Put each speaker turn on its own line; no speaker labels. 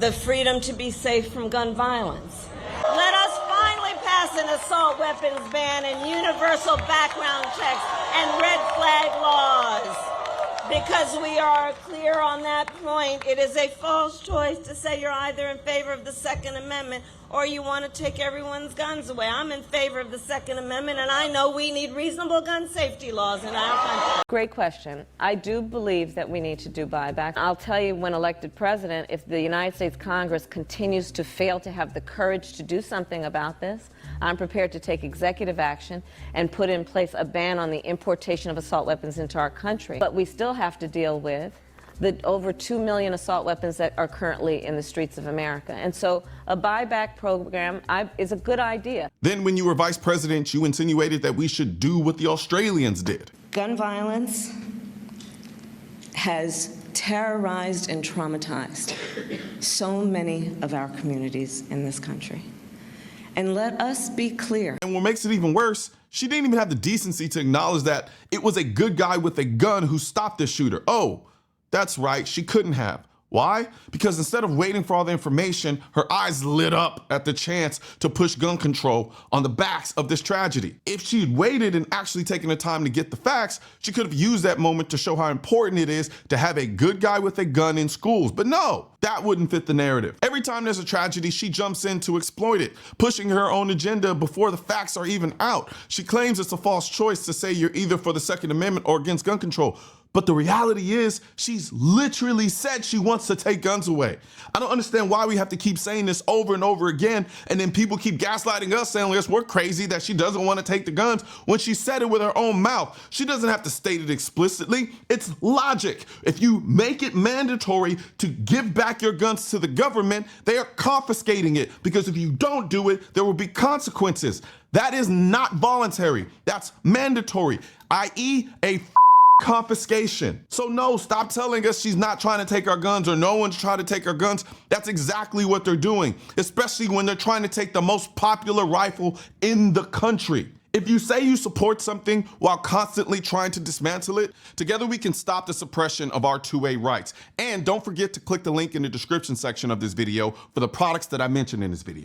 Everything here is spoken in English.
the freedom to be safe from gun violence. Let us finally pass an assault weapons ban and universal background checks and red flag laws. Because we are clear on that point, it is a false choice to say you're either in favor of the Second Amendment or you want to take everyone's guns away. I'm in favor of the Second Amendment, and I know we need reasonable gun safety laws in our country.
Great question. I do believe that we need to do buyback. I'll tell you, when elected president, if the United States Congress continues to fail to have the courage to do something about this, I'm prepared to take executive action and put in place a ban on the importation of assault weapons into our country. But we still have to deal with the over 2 million assault weapons that are currently in the streets of America. And so a buyback program is a good idea.
Then when you were vice president, you insinuated that we should do what the Australians did.
Gun violence has terrorized and traumatized so many of our communities in this country. And let us be clear.
And what makes it even worse, she didn't even have the decency to acknowledge that it was a good guy with a gun who stopped the shooter. Oh, that's right, she couldn't have. Why? Because instead of waiting for all the information, her eyes lit up at the chance to push gun control on the backs of this tragedy. If she'd waited and actually taken the time to get the facts, she could have used that moment to show how important it is to have a good guy with a gun in schools. But no, that wouldn't fit the narrative. Every time there's a tragedy, she jumps in to exploit it, pushing her own agenda before the facts are even out. She claims it's a false choice to say you're either for the Second Amendment or against gun control. But the reality is, she's literally said she wants to take guns away. I don't understand why we have to keep saying this over and over again, and then people keep gaslighting us, saying we're crazy that she doesn't want to take the guns when she said it with her own mouth. She doesn't have to state it explicitly. It's logic. If you make it mandatory to give back your guns to the government, they are confiscating it, because if you don't do it, there will be consequences. That is not voluntary. That's mandatory, i.e. a confiscation. So no, stop telling us she's not trying to take our guns or no one's trying to take our guns. That's exactly what they're doing, especially when they're trying to take the most popular rifle in the country. If you say you support something while constantly trying to dismantle it, together we can stop the suppression of our 2A rights. And don't forget to click the link in the description section of this video for the products that I mentioned in this video.